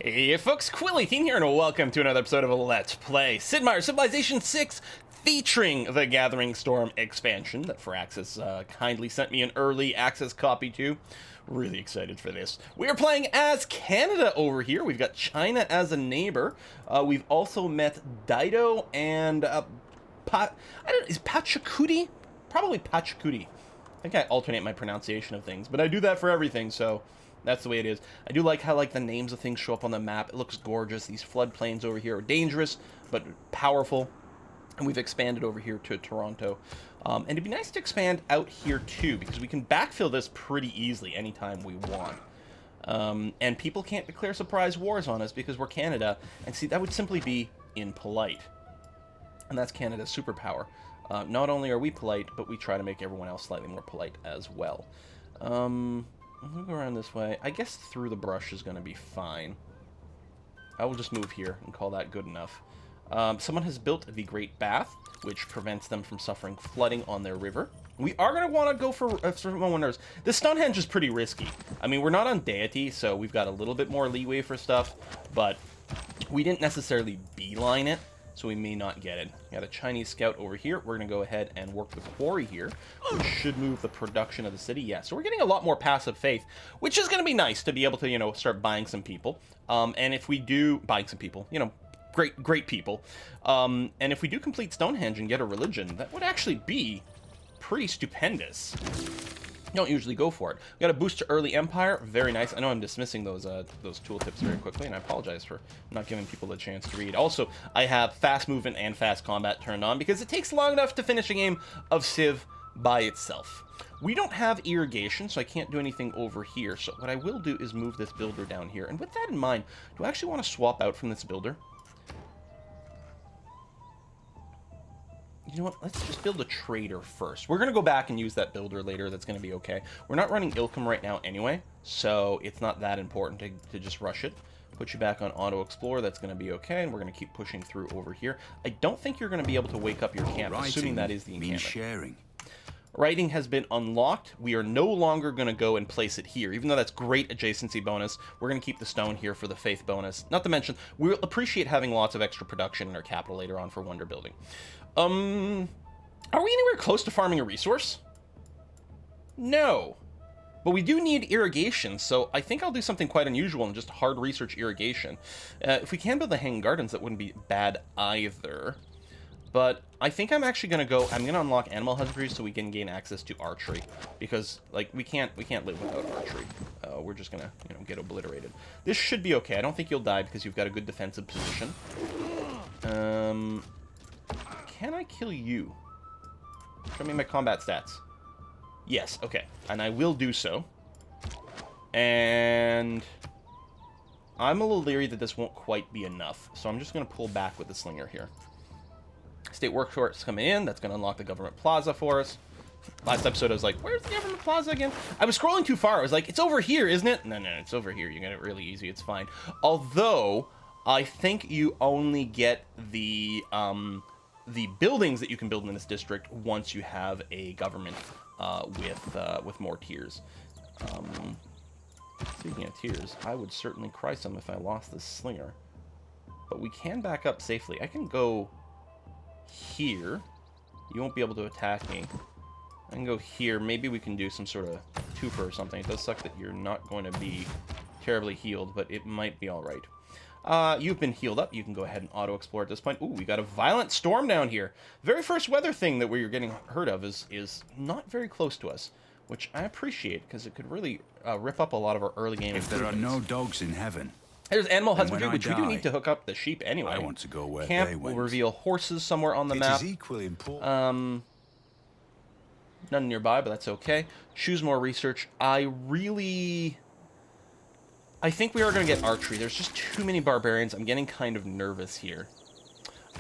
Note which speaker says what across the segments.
Speaker 1: Hey folks, Quilly18 here, and welcome to another episode of Let's Play Sid Meier's Civilization 6, featuring the Gathering Storm expansion that Firaxis kindly sent me an early access copy to. Really excited for this. We are playing as Canada over here. We've got China as a neighbor. We've also met Dido and is Pachacuti? Probably Pachacuti. I think I alternate my pronunciation of things, but I do that for everything, so that's the way it is. I do like how the names of things show up on the map. It looks gorgeous. These floodplains over here are dangerous, but powerful. And we've expanded over here to Toronto. And it'd be nice to expand out here too, because we can backfill this pretty easily anytime we want. And people can't declare surprise wars on us because we're Canada. And see, that would simply be impolite. And that's Canada's superpower. Not only are we polite, but we try to make everyone else slightly more polite as well. I'm going to go around this way. I guess through the brush is going to be fine. I will just move here and call that good enough. Someone has built the Great Bath, which prevents them from suffering flooding on their river. We are going to want to go for wonders. This Stonehenge is pretty risky. I mean, we're not on deity, so we've got a little bit more leeway for stuff, but we didn't necessarily beeline it, so we may not get it. We got a Chinese scout over here. We're going to go ahead and work the quarry here, which should move the production of the city. Yeah, so we're getting a lot more passive faith, which is going to be nice to be able to, start buying some people. And if we do, buying some people, great people. And if we do complete Stonehenge and get a religion, that would actually be pretty stupendous. Don't usually go for it. We got a boost to early empire. Very nice. I know I'm dismissing those tooltips very quickly, and I apologize for not giving people the chance to read. Also, I have fast movement and fast combat turned on because it takes long enough to finish a game of Civ by itself. We don't have irrigation, so I can't do anything over here. So what I will do is move this builder down here. And with that in mind, do I actually want to swap out from this builder? You know what? Let's just build a trader first. We're going to go back and use that builder later. That's going to be okay. We're not running Ilkham right now anyway, so it's not that important to just rush it. Put you back on Auto Explorer. That's going to be okay, and we're going to keep pushing through over here. I don't think you're going to be able to wake up your camp, assuming that is the encampment.
Speaker 2: Sharing.
Speaker 1: Writing has been unlocked. We are no longer going to go and place it here. Even though that's great adjacency bonus, we're going to keep the stone here for the faith bonus. Not to mention, we'll appreciate having lots of extra production in our capital later on for wonder building. Are we anywhere close to farming a resource? No. But we do need irrigation, so I think I'll do something quite unusual and just hard research irrigation. If we can build the hanging gardens, that wouldn't be bad either. But I think I'm actually going to I'm going to unlock animal husbandry so we can gain access to archery. Because, we can't live without archery. We're just going to, get obliterated. This should be okay. I don't think you'll die because you've got a good defensive position. Can I kill you? Show me my combat stats. Yes, okay. And I will do so. And I'm a little leery that this won't quite be enough. So I'm just going to pull back with the slinger here. State workforce coming in. That's going to unlock the government plaza for us. Last episode, I was like, where's the government plaza again? I was scrolling too far. I was like, it's over here, isn't it? No, it's over here. You got it really easy. It's fine. Although, I think you only get the buildings that you can build in this district once you have a government with more tiers. Speaking of tiers, I would certainly cry some if I lost this slinger. But we can back up safely. I can go here. You won't be able to attack me. I can go here. Maybe we can do some sort of twofer or something. It does suck that you're not going to be terribly healed, but it might be alright. You've been healed up. You can go ahead and auto-explore at this point. Ooh, we got a violent storm down here. Very first weather thing that we're getting heard of is not very close to us, which I appreciate, because it could really rip up a lot of our early game
Speaker 2: If there are no dogs in heaven...
Speaker 1: There's animal husbandry, which we do need to hook up the sheep anyway.
Speaker 2: I want to go where
Speaker 1: Camp
Speaker 2: they went.
Speaker 1: will reveal horses somewhere on the map.
Speaker 2: It is equally important.
Speaker 1: None nearby, but that's okay. Choose more research. I think we are going to get archery. There's just too many barbarians. I'm getting kind of nervous here.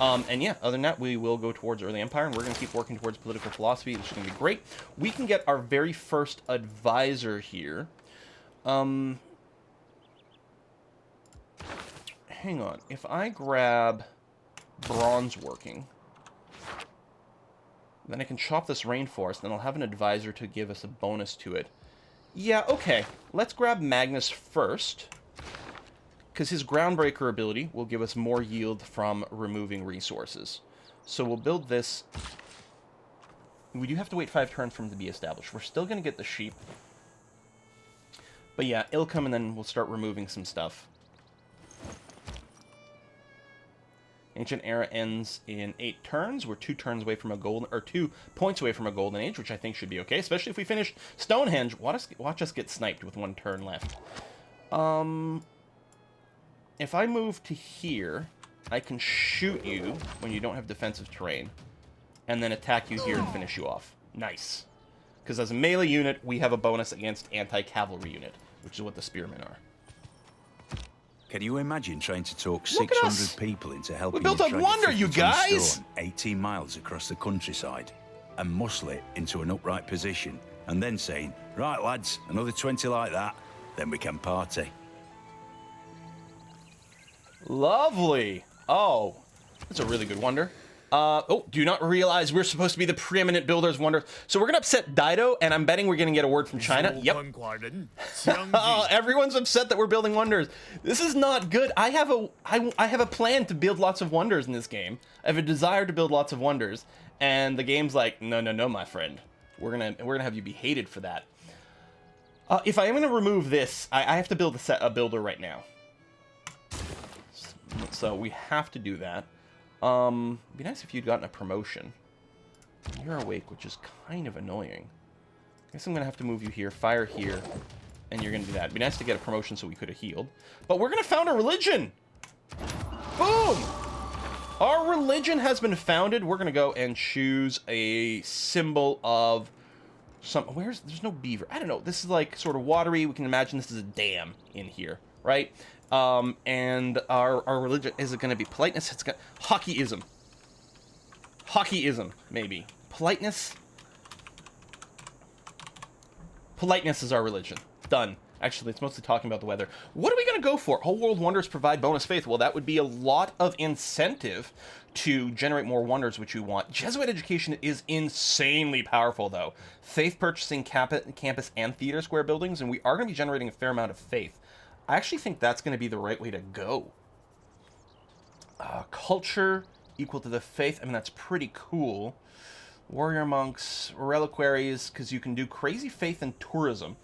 Speaker 1: And yeah, other than that, we will go towards early empire, and we're going to keep working towards political philosophy. This is going to be great. We can get our very first advisor here. Hang on. If I grab bronze working, then I can chop this rainforest, and I'll have an advisor to give us a bonus to it. Yeah, okay. Let's grab Magnus first. because his Groundbreaker ability will give us more yield from removing resources. So we'll build this. We do have to wait 5 turns for him to be established. We're still going to get the sheep. But yeah, it'll come and then we'll start removing some stuff. Ancient Era ends in 8 turns. We're 2 turns away from a golden, or 2 points away from a golden age, which I think should be okay, especially if we finish Stonehenge. Watch us get sniped with 1 turn left. If I move to here, I can shoot you when you don't have defensive terrain, and then attack you here and finish you off. Nice. Because as a melee unit, we have a bonus against anti-cavalry unit, which is what the spearmen are.
Speaker 2: Can you imagine trying to talk
Speaker 1: Look at us.
Speaker 2: 600 people into helping
Speaker 1: We built
Speaker 2: you
Speaker 1: a
Speaker 2: drag
Speaker 1: wonder,
Speaker 2: a
Speaker 1: you
Speaker 2: 50-ton
Speaker 1: guys!
Speaker 2: stone 18 miles across the countryside and muscle it into an upright position, and then saying, right lads, another 20 like that, then we can party.
Speaker 1: Lovely. Oh, that's a really good wonder. Oh, do you not realize we're supposed to be the preeminent builders wonder? So we're going to upset Dido, and I'm betting we're going to get a word from China. Yep. Oh, everyone's upset that we're building wonders. This is not good. I have a plan to build lots of wonders in this game. I have a desire to build lots of wonders, and the game's like, no, no, no, my friend. We're gonna have you be hated for that. If I am going to remove this, I have to build a builder right now. So we have to do that. It'd be nice if you'd gotten a promotion. You're awake, which is kind of annoying. I guess I'm gonna have to move you here, fire here, and you're gonna do that. It'd be nice to get a promotion so we could have healed. But we're gonna found a religion! Boom! Our religion has been founded. We're gonna go and choose a symbol of some... There's no beaver. I don't know. This is like sort of watery. We can imagine this is a dam in here, right? And our religion, is it going to be politeness? It's got hockeyism. Hockeyism, maybe. Politeness? Politeness is our religion. Done. Actually, it's mostly talking about the weather. What are we going to go for? Whole world wonders provide bonus faith. Well, that would be a lot of incentive to generate more wonders, which you want. Jesuit education is insanely powerful, though. Faith purchasing campus and theater square buildings, and we are going to be generating a fair amount of faith. I actually think that's going to be the right way to go. Culture equal to the faith. I mean, that's pretty cool. Warrior monks, reliquaries, because you can do crazy faith and tourism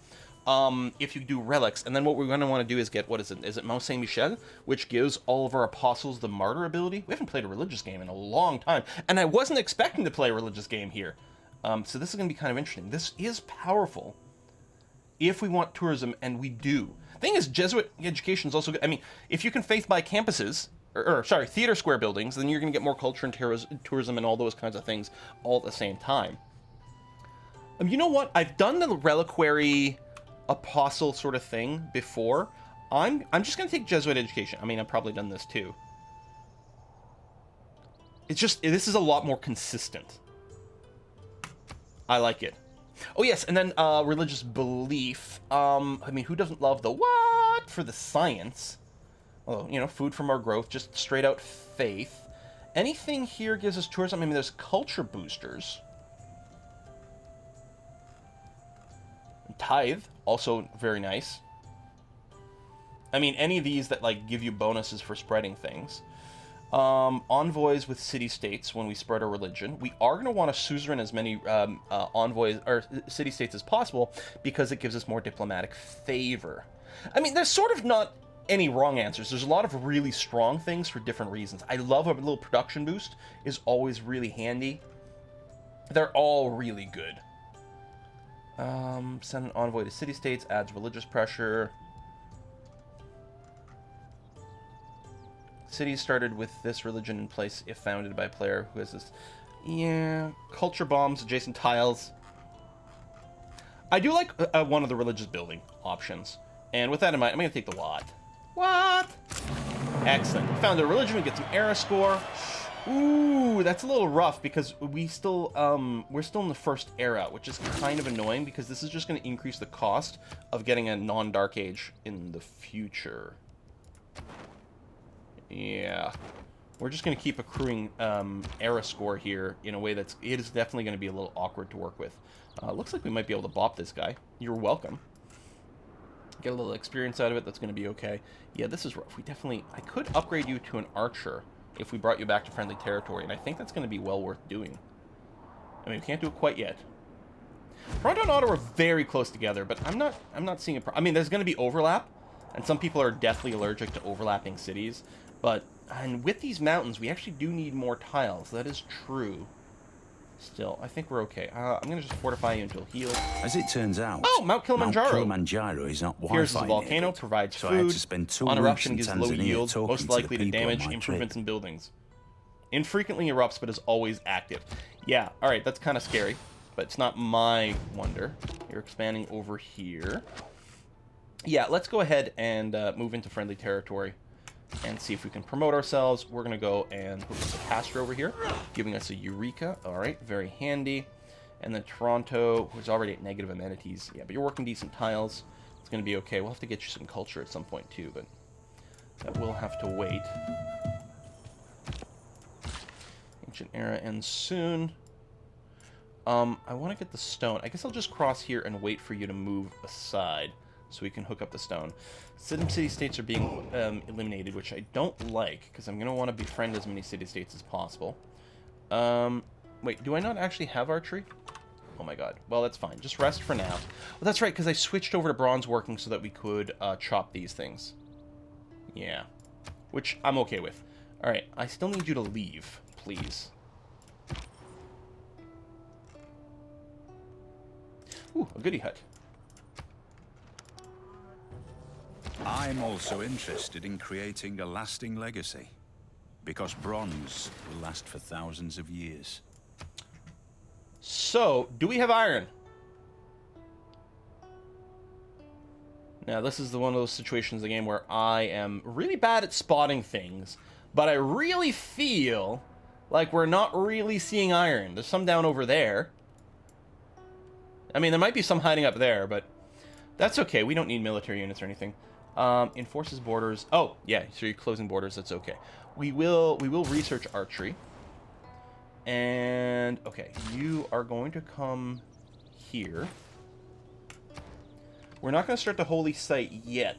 Speaker 1: if you do relics. And then what we're going to want to do is get, what is it? Is it Mont Saint-Michel, which gives all of our apostles the martyr ability? We haven't played a religious game in a long time, and I wasn't expecting to play a religious game here. So this is going to be kind of interesting. This is powerful if we want tourism, and we do. Thing is, Jesuit education is also good. I mean, if you can faith by campuses, sorry, theater square buildings, then you're going to get more culture and tourism and all those kinds of things all at the same time. You know what? I've done the reliquary apostle sort of thing before. I'm just going to take Jesuit education. I mean, I've probably done this too. It's just, this is a lot more consistent. I like it. Oh yes, and then religious belief. I mean, who doesn't love the what for the science? Well, you know, food from our growth, just straight out faith. Anything here gives us tourism. I mean, there's culture boosters. Tithe, also very nice. I mean, any of these that like give you bonuses for spreading things. Envoys with city-states when we spread our religion. We are going to want to suzerain as many envoys or city-states as possible because it gives us more diplomatic favor. I mean, there's sort of not any wrong answers. There's a lot of really strong things for different reasons. I love a little production boost is always really handy. They're all really good. Send an envoy to city-states, adds religious pressure. Cities started with this religion in place if founded by a player who has this... Yeah, culture bombs, adjacent tiles. I do like one of the religious building options. And with that in mind, I'm going to take the what. What? Excellent. We found a religion, we get some era score. Ooh, that's a little rough because we're still in the first era, which is kind of annoying because this is just going to increase the cost of getting a non-Dark Age in the future. Yeah, we're just going to keep accruing era score here in a way it is definitely going to be a little awkward to work with. Looks like we might be able to bop this guy. You're welcome. Get a little experience out of it. That's going to be okay. Yeah, this is rough. We definitely... I could upgrade you to an archer if we brought you back to friendly territory, and I think that's going to be well worth doing. I mean, we can't do it quite yet. Toronto and Ottawa are very close together, but I'm not seeing a problem. I mean, there's going to be overlap, and some people are deathly allergic to overlapping cities, but and with these mountains, we actually do need more tiles. That is true. Still, I think we're okay. I'm going to just fortify you until healed.
Speaker 2: As it turns out,
Speaker 1: Oh, Mount Kilimanjaro.
Speaker 2: Mount Kilimanjaro is not Wi-Fi
Speaker 1: Here's the volcano,
Speaker 2: enabled,
Speaker 1: provides
Speaker 2: so I had
Speaker 1: food.
Speaker 2: to spend 2
Speaker 1: On
Speaker 2: weeks
Speaker 1: eruption
Speaker 2: in
Speaker 1: gives low
Speaker 2: Tanzania
Speaker 1: yield,
Speaker 2: talking
Speaker 1: most
Speaker 2: to the
Speaker 1: likely to
Speaker 2: people on
Speaker 1: damage
Speaker 2: my
Speaker 1: improvements
Speaker 2: trip.
Speaker 1: in buildings. Infrequently erupts, but is always active. Yeah, alright, that's kind of scary, but it's not my wonder. You're expanding over here. Yeah, let's go ahead and move into friendly territory and see if we can promote ourselves. We're going to go and put a caster over here, giving us a Eureka. Alright, very handy. And then Toronto, who's already at negative amenities. Yeah, but you're working decent tiles. It's going to be okay. We'll have to get you some culture at some point too, but that will have to wait. Ancient era ends soon. I want to get the stone. I guess I'll just cross here and wait for you to move aside so we can hook up the stone. Some city-states are being eliminated, which I don't like, because I'm going to want to befriend as many city-states as possible. Wait, do I not actually have archery? Oh my god. Well, that's fine. Just rest for now. Well, that's right, because I switched over to bronze working so that we could chop these things. Yeah. Which I'm okay with. Alright, I still need you to leave, please. Ooh, a goodie hut.
Speaker 2: I'm also interested in creating a lasting legacy, because bronze will last for thousands of years.
Speaker 1: So, do we have iron? Now, this is one of those situations in the game where I am really bad at spotting things, but I really feel like we're not really seeing iron. There's some down over there. I mean, there might be some hiding up there, but that's okay. We don't need military units or anything. Enforces borders. Oh, yeah, so you're closing borders. That's okay. We will research archery. And, okay, you are going to come here. We're not going to start the holy site yet,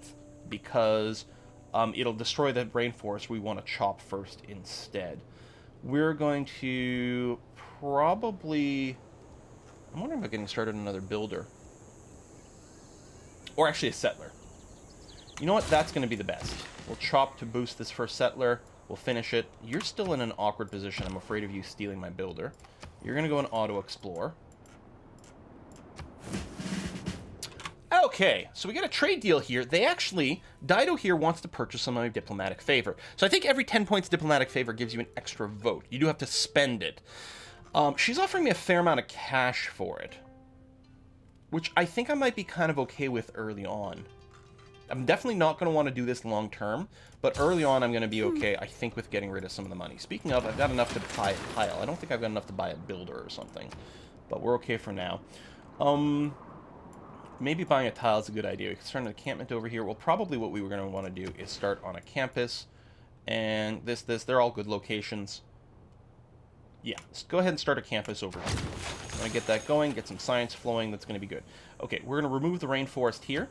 Speaker 1: because it'll destroy the rainforest. We want to chop first instead. We're going to probably... I'm wondering about getting started on another builder. Or actually a settler. You know what? That's going to be the best. We'll chop to boost this first settler. We'll finish it. You're still in an awkward position. I'm afraid of you stealing my builder. You're going to go and auto-explore. Okay, so we got a trade deal here. They actually... Dido here wants to purchase some of my diplomatic favor. So I think every 10 points diplomatic favor gives you an extra vote. You do have to spend it. She's offering me a fair amount of cash for it, which I think I might be kind of okay with early on. I'm definitely not going to want to do this long term, but early on I'm going to be okay, I think, with getting rid of some of the money. Speaking of, I've got enough to buy a tile. I don't think I've got enough to buy a builder or something, but we're okay for now. Maybe buying a tile is a good idea. We can start an encampment over here. Well, probably what we were going to want to do is start on a campus, and they're all good locations. Yeah, let's go ahead and start a campus over here. I'm going to get that going, get some science flowing. That's going to be good. Okay, we're going to remove the rainforest here,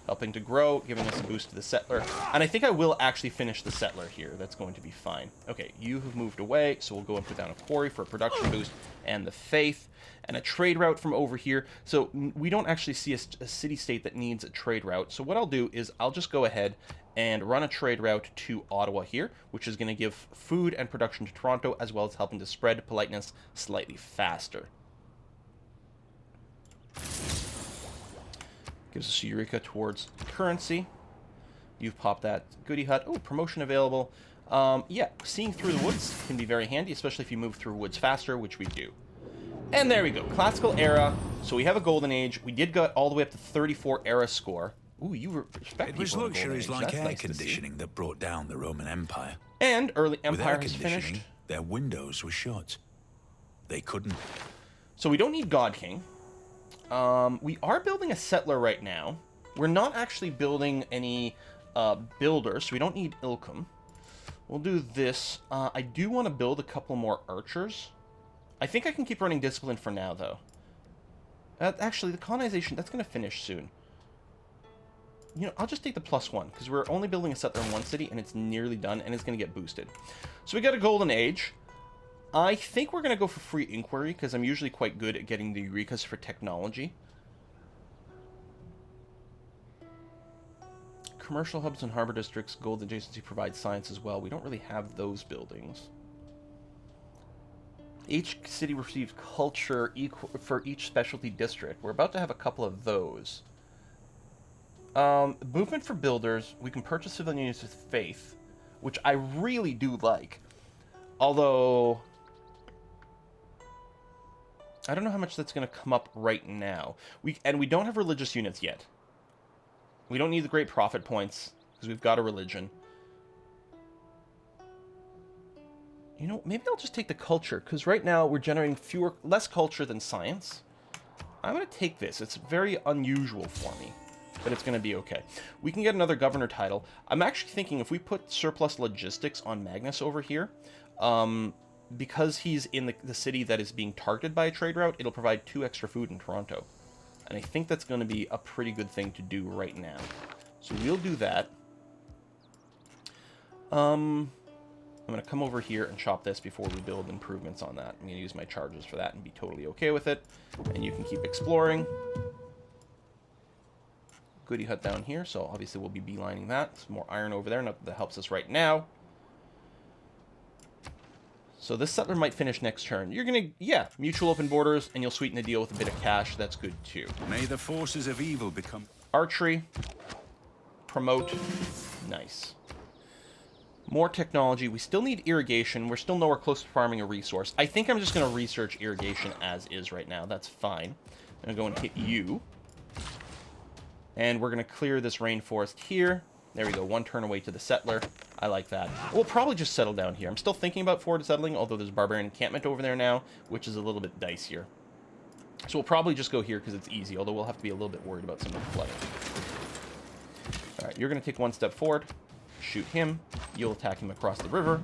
Speaker 1: helping to grow, giving us a boost to the settler. And I think I will actually finish the settler here. That's going to be fine. Okay, you have moved away, so we'll go and put down a quarry for a production boost and the faith, and a trade route from over here. So we don't actually see a city-state that needs a trade route. So what I'll do is I'll just go ahead and run a trade route to Ottawa here, which is going to give food and production to Toronto, as well as helping to spread politeness slightly faster. Gives us a Eureka towards currency. You've popped that goodie hut. Oh, promotion available. Yeah, seeing through the woods can be very handy, especially if you move through woods faster, which we do. And there we go. Classical era. So we have a golden age. We did go all the way up to 34 era score. Ooh, you respect
Speaker 2: It was
Speaker 1: people in the golden
Speaker 2: luxuries
Speaker 1: age.
Speaker 2: like
Speaker 1: That's
Speaker 2: air
Speaker 1: nice to see.
Speaker 2: conditioning that brought down the Roman Empire.
Speaker 1: And early
Speaker 2: With air
Speaker 1: empire is
Speaker 2: conditioning,
Speaker 1: finished.
Speaker 2: their windows were shut. They couldn't.
Speaker 1: So we don't need God King. We are building a settler right now. We're not actually building any builders, so we don't need Ilkum. We'll do this. I do want to build a couple more archers. I think I can keep running discipline for now, though. Actually, the colonization, that's going to finish soon. You know, I'll just take the +1, because we're only building a settler in one city, and it's nearly done, and it's going to get boosted. So we got a golden age. I think we're going to go for free inquiry, because I'm usually quite good at getting the Eureka's for technology. Commercial hubs and harbor districts, gold adjacency provides science as well. We don't really have those buildings. Each city receives culture for each specialty district. We're about to have a couple of those. Movement for builders. We can purchase civilian units with faith, which I really do like. Although, I don't know how much that's going to come up right now. We don't have religious units yet. We don't need the great profit points, because we've got a religion. You know, maybe I'll just take the culture, because right now we're generating less culture than science. I'm going to take this. It's very unusual for me, but it's going to be okay. We can get another governor title. I'm actually thinking if we put surplus logistics on Magnus over here, because he's in the city that is being targeted by a trade route, it'll provide 2 extra food in Toronto. And I think that's going to be a pretty good thing to do right now. So we'll do that. I'm going to come over here and chop this before we build improvements on that. I'm going to use my charges for that and be totally okay with it. And you can keep exploring. Goody hut down here, so obviously we'll be beelining that. Some more iron over there, not that helps us right now. So this settler might finish next turn. You're going to, yeah, mutual open borders, and you'll sweeten the deal with a bit of cash. That's good, too.
Speaker 2: May the forces of evil become...
Speaker 1: Archery. Promote. Nice. More technology. We still need irrigation. We're still nowhere close to farming a resource. I think I'm just going to research irrigation as is right now. That's fine. I'm going to go and hit you. And we're going to clear this rainforest here. There we go. 1 turn away to the settler. I like that. We'll probably just settle down here. I'm still thinking about forward settling, although there's a barbarian encampment over there now, which is a little bit dicier. So we'll probably just go here because it's easy, although we'll have to be a little bit worried about some of the flooding. All right, you're going to take 1 step forward. Shoot him. You'll attack him across the river.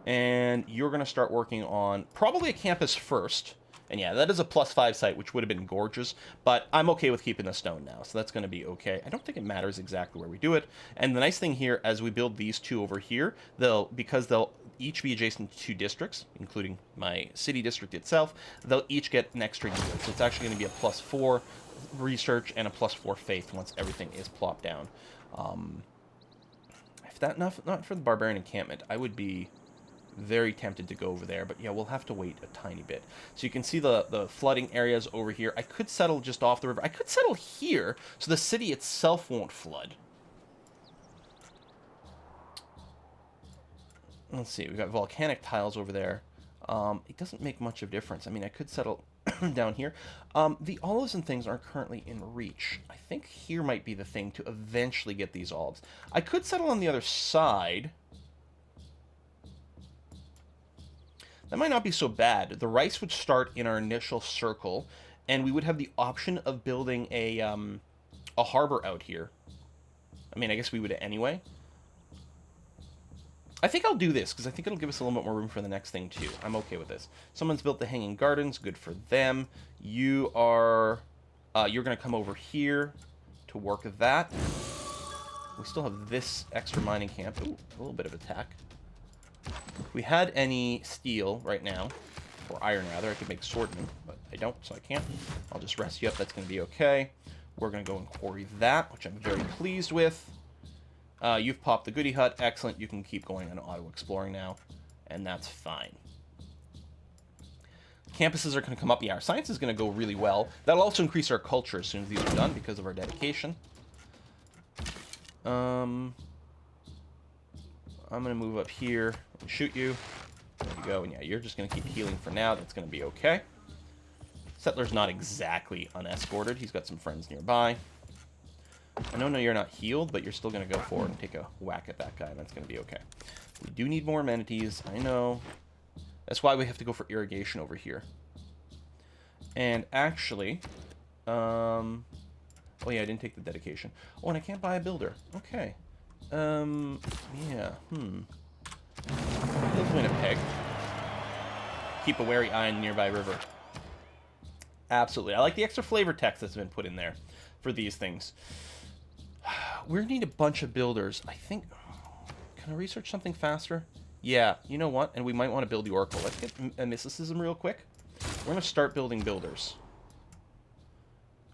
Speaker 1: And you're going to start working on probably a campus first. And yeah, that is a +5 site, which would have been gorgeous, but I'm okay with keeping the stone now, so that's going to be okay. I don't think it matters exactly where we do it. And the nice thing here, as we build these 2 over here, because they'll each be adjacent to 2 districts, including my city district itself, they'll each get an extra yield. So it's actually going to be a +4 research and a +4 faith once everything is plopped down. If that not for the barbarian encampment, I would be very tempted to go over there, but yeah, we'll have to wait a tiny bit. So you can see the flooding areas over here. I could settle just off the river. I could settle here, so the city itself won't flood. Let's see, we've got volcanic tiles over there. It doesn't make much of a difference. I mean, I could settle down here. The olives and things aren't currently in reach. I think here might be the thing to eventually get these olives. I could settle on the other side. That might not be so bad. The rice would start in our initial circle, and we would have the option of building a harbor out here. I mean, I guess we would anyway. I think I'll do this, because I think it'll give us a little bit more room for the next thing, too. I'm okay with this. Someone's built the hanging gardens. Good for them. You are... you're going to come over here to work that. We still have this extra mining camp. Ooh, a little bit of attack. If we had any steel right now, or iron rather, I could make swordmen, but I don't, so I can't. I'll just rest you up. That's going to be okay. We're going to go and quarry that, which I'm very pleased with. You've popped the goody hut. Excellent. You can keep going on auto-exploring now, and that's fine. Campuses are going to come up. Yeah, our science is going to go really well. That'll also increase our culture as soon as these are done because of our dedication. I'm going to move up here and shoot you. There you go. And yeah, you're just going to keep healing for now. That's going to be okay. Settler's not exactly unescorted. He's got some friends nearby. I know you're not healed, but you're still going to go forward and take a whack at that guy. That's going to be okay. We do need more amenities. I know. That's why we have to go for irrigation over here. And actually... oh yeah, I didn't take the dedication. Oh, and I can't buy a builder. Okay. Yeah, Let's win a peg. Keep a wary eye on the nearby river. Absolutely. I like the extra flavor text that's been put in there. for these things. We need a bunch of builders. I think... Can I research something faster? Yeah, you know what? And we might want to build the Oracle. Let's get a mysticism real quick. We're going to start building builders.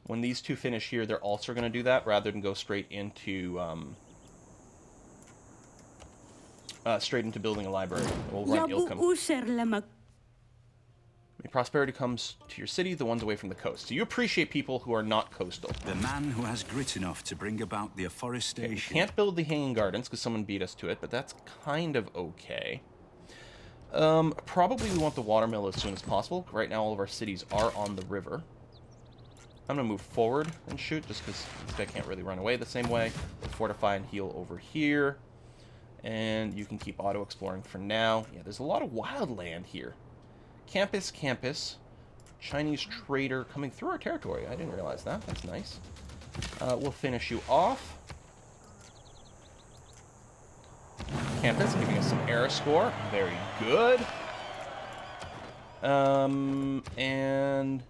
Speaker 1: When these two finish here, they're also going to do that, rather than go straight into building a library. We'll run Ilkham. When prosperity comes to your city, the ones away from the coast. So you appreciate people who are not coastal.
Speaker 2: The man who has grit enough to bring about the afforestation.
Speaker 1: Okay, we can't build the Hanging Gardens because someone beat us to it, but that's kind of okay. Probably we want the watermill as soon as possible. Right now all of our cities are on the river. I'm going to move forward and shoot just because this guy can't really run away the same way. We'll fortify and heal over here. And you can keep auto-exploring for now. Yeah, there's a lot of wild land here. Campus. Chinese trader coming through our territory. I didn't realize that. That's nice. We'll finish you off. Campus giving us some era score. Very good. And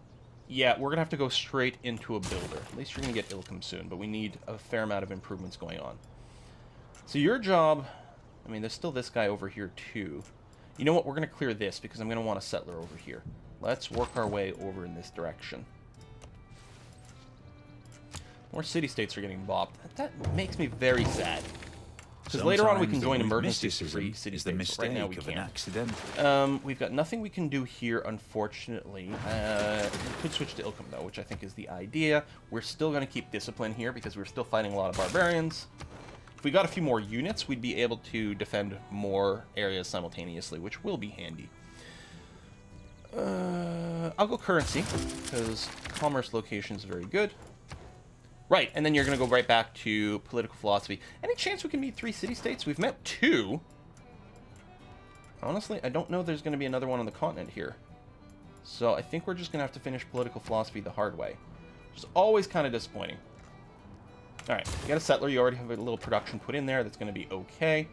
Speaker 1: yeah, we're going to have to go straight into a builder. At least you're going to get Ilkham soon, but we need a fair amount of improvements going on. So your job... I mean, there's still this guy over here, too. You know what? We're going to clear this because I'm going to want a settler over here. Let's work our way over in this direction. More city-states are getting bopped. That makes me very sad. Because later on we can join emergency-free city-states, but right now we can't. We've got nothing we can do here, unfortunately. We could switch to Ilkham, though, which I think is the idea. We're still going to keep discipline here because we're still fighting a lot of barbarians. If we got a few more units, we'd be able to defend more areas simultaneously, which will be handy. I'll go currency, because commerce location is very good. Right, and then you're going to go right back to political philosophy. Any chance we can meet 3 city-states? We've met 2. Honestly, I don't know there's going to be another one on the continent here. So I think we're just going to have to finish political philosophy the hard way. Which is always kind of disappointing. Alright, you got a settler. You already have a little production put in there. That's going to be okay.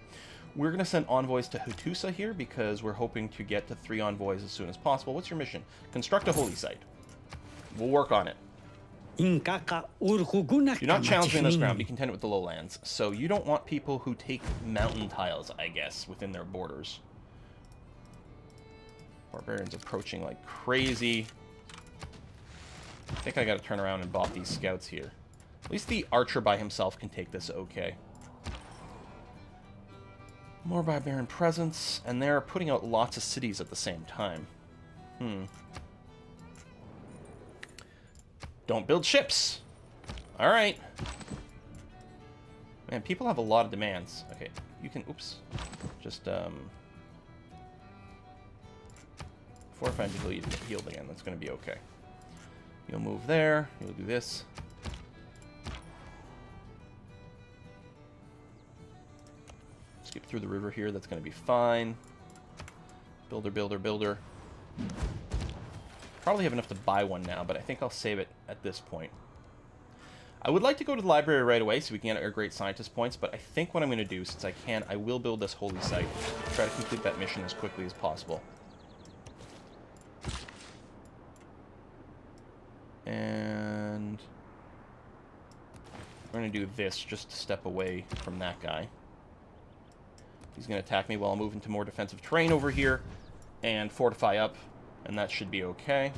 Speaker 1: We're going to send envoys to Hattusa here because we're hoping to get to 3 envoys as soon as possible. What's your mission? Construct a holy site. We'll work on it. Do not challenge me on this ground. Be content with the lowlands. So you don't want people who take mountain tiles, I guess, within their borders. Barbarians approaching like crazy. I think I got to turn around and bop these scouts here. At least the archer by himself can take this okay. More barbarian presence, and they're putting out lots of cities at the same time. Don't build ships! Alright. Man, people have a lot of demands. Okay, you can... Oops. Just, fortify until you get healed again. That's going to be okay. You'll move there. You'll do this. Skip through the river here. That's going to be fine. Builder. Probably have enough to buy one now, but I think I'll save it at this point. I would like to go to the library right away so we can get our great scientist points, but I think what I'm going to do, since I can, I will build this holy site. Try to complete that mission as quickly as possible. And we're going to do this just to step away from that guy. He's going to attack me while I'm moving to more defensive terrain over here and fortify up, and that should be okay.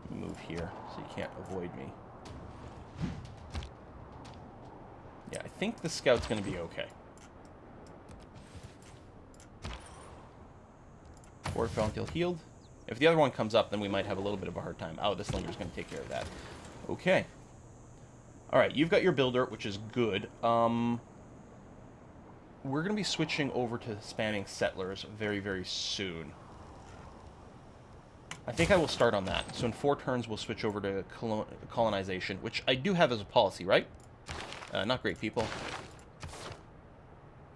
Speaker 1: Move here so you can't avoid me. Yeah, I think the scout's going to be okay. Fortify until healed. If the other one comes up, then we might have a little bit of a hard time. Oh, this linger's going to take care of that. Okay. Alright, you've got your builder, which is good. We're going to be switching over to spamming settlers very, very soon. I think I will start on that. So in 4 turns, we'll switch over to colonization, which I do have as a policy, right? Not great, people.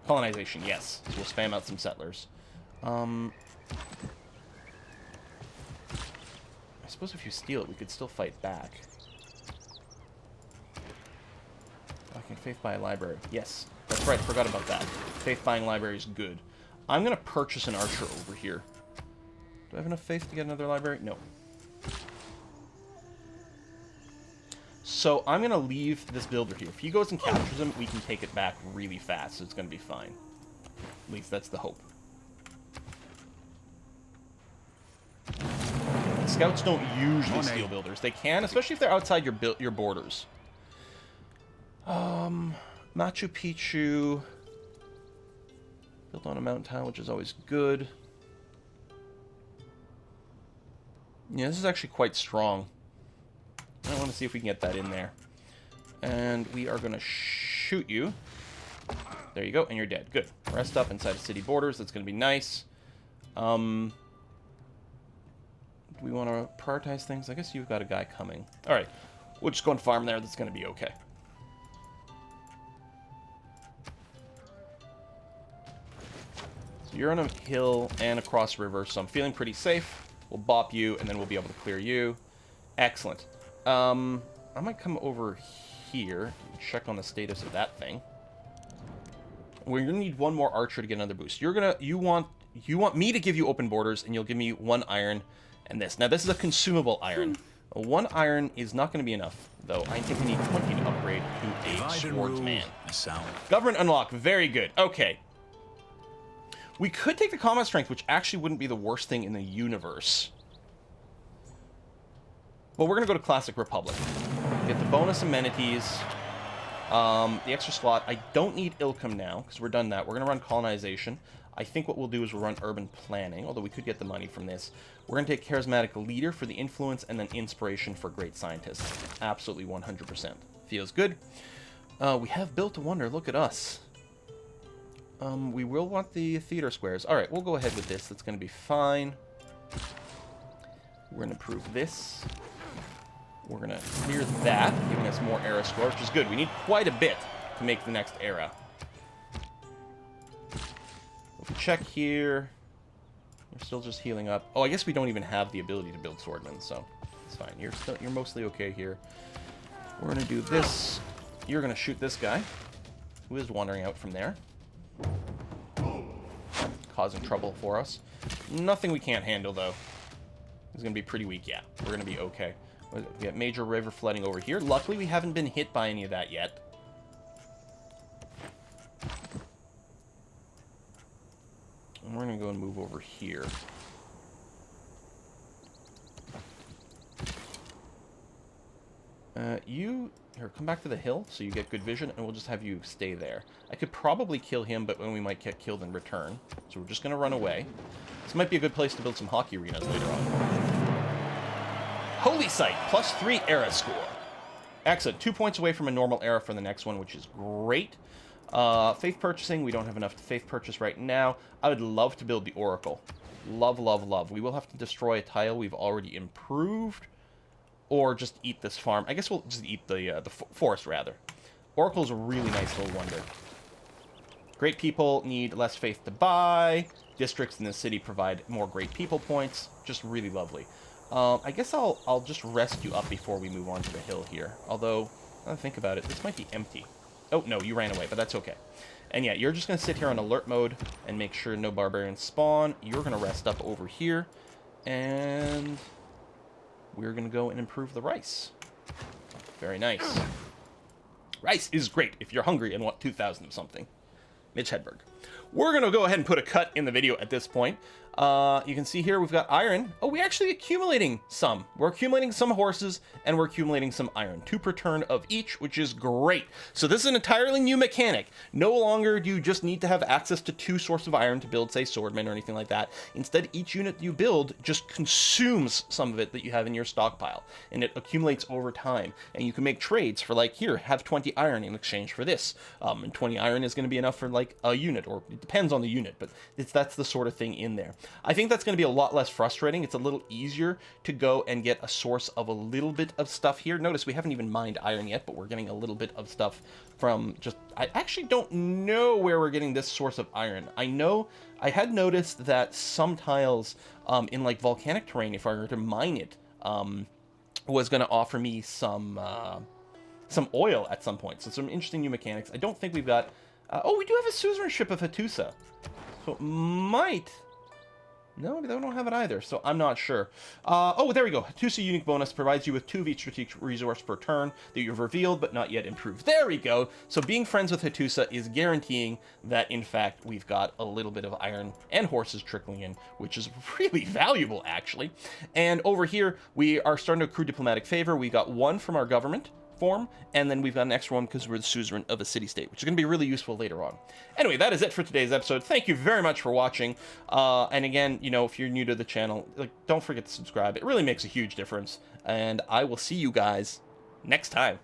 Speaker 1: Colonization, yes. So we'll spam out some settlers. I suppose if you steal it, we could still fight back. I can faith buy a library. Yes, that's right. Forgot about that. Faith buying library is good. I'm going to purchase an archer over here. Do I have enough faith to get another library? No. So I'm going to leave this builder here. If he goes and captures him, we can take it back really fast. So it's going to be fine. At least that's the hope. Scouts don't usually steal builders. They can, especially if they're outside your borders. Machu Picchu. Built on a mountain town, which is always good. Yeah, this is actually quite strong. I want to see if we can get that in there. And we are going to shoot you. There you go, and you're dead. Good. Rest up inside of city borders. That's going to be nice. Do we want to prioritize things? I guess you've got a guy coming. All right. We'll just go and farm there. That's going to be okay. So you're on a hill and across river, so I'm feeling pretty safe. We'll bop you, and then we'll be able to clear you. Excellent. I might come over here and check on the status of that thing. We're gonna need one more archer to get another boost. You want me to give you open borders, and you'll give me 1 iron and this. Now this is a consumable iron. 1 iron is not going to be enough, though. I think we need 20 to upgrade to a swordsman. Government unlock, very good. Okay. We could take the combat strength, which actually wouldn't be the worst thing in the universe. But we're going to go to Classic Republic. Get the bonus amenities. The extra slot. I don't need Ilkum now, because we're done that. We're going to run colonization. I think what we'll do is we'll run urban planning, although we could get the money from this. We're going to take charismatic leader for the influence, and then inspiration for great scientists. Absolutely 100%. Feels good. We have built a wonder. Look at us. We will want the theater squares. All right, we'll go ahead with this. That's going to be fine. We're going to improve this. We're going to clear that, giving us more era score, which is good. We need quite a bit to make the next era. If we check here, we're still just healing up. Oh, I guess we don't even have the ability to build swordmen, so it's fine. You're mostly okay here. We're going to do this. You're going to shoot this guy, who is wandering out from there, causing trouble for us. Nothing we can't handle, though. It's going to be pretty weak. Yeah, we're going to be okay. We got major river flooding over here. Luckily, we haven't been hit by any of that yet. And we're going to go and move over here. Here, come back to the hill so you get good vision, and we'll just have you stay there. I could probably kill him, but then we might get killed in return. So we're just going to run away. This might be a good place to build some hockey arenas later on. Holy Site, +3 era score. Excellent. 2 points away from a normal era for the next one, which is great. Faith purchasing, we don't have enough faith purchase right now. I would love to build the Oracle. Love, love, love. We will have to destroy a tile we've already improved, or just eat this farm. I guess we'll just eat the forest, rather. Oracle's a really nice little wonder. Great people need less faith to buy. Districts in the city provide more great people points. Just really lovely. I guess I'll just rest you up before we move on to the hill here. Although, now that I think about it, this might be empty. Oh, no, you ran away, but that's okay. And yeah, you're just going to sit here on alert mode and make sure no barbarians spawn. You're going to rest up over here. And we're going to go and improve the rice. Very nice. Rice is great if you're hungry and want 2,000 of something. Mitch Hedberg. We're going to go ahead and put a cut in the video at this point. You can see here we've got iron. Oh, we're actually accumulating some. We're accumulating some horses, and we're accumulating some iron. 2 per turn of each, which is great. So this is an entirely new mechanic. No longer do you just need to have access to 2 sources of iron to build, say, swordmen or anything like that. Instead, each unit you build just consumes some of it that you have in your stockpile, and it accumulates over time. And you can make trades for, like, here, have 20 iron in exchange for this. And 20 iron is going to be enough for, like, a unit, or it depends on the unit, but that's the sort of thing in there. I think that's going to be a lot less frustrating. It's a little easier to go and get a source of a little bit of stuff here. Notice we haven't even mined iron yet, but we're getting a little bit of stuff from just... I actually don't know where we're getting this source of iron. I know I had noticed that some tiles in like volcanic terrain, if I were to mine it, was going to offer me some oil at some point. So some interesting new mechanics. I don't think we've got... oh, we do have a suzerainship of Hattusa. So it might No, they don't have it either, so I'm not sure. Oh, there we go. Hattusa unique bonus provides you with 2 of each strategic resource per turn that you've revealed but not yet improved. There we go. So being friends with Hattusa is guaranteeing that, in fact, we've got a little bit of iron and horses trickling in, which is really valuable, actually. And over here, we are starting to accrue diplomatic favor. We got 1 from our government form, and then we've got an extra one because we're the suzerain of a city-state, which is going to be really useful later on. Anyway, that is it for today's episode. Thank you very much for watching. And again, you know, if you're new to the channel, like, don't forget to subscribe. It really makes a huge difference. And I will see you guys next time.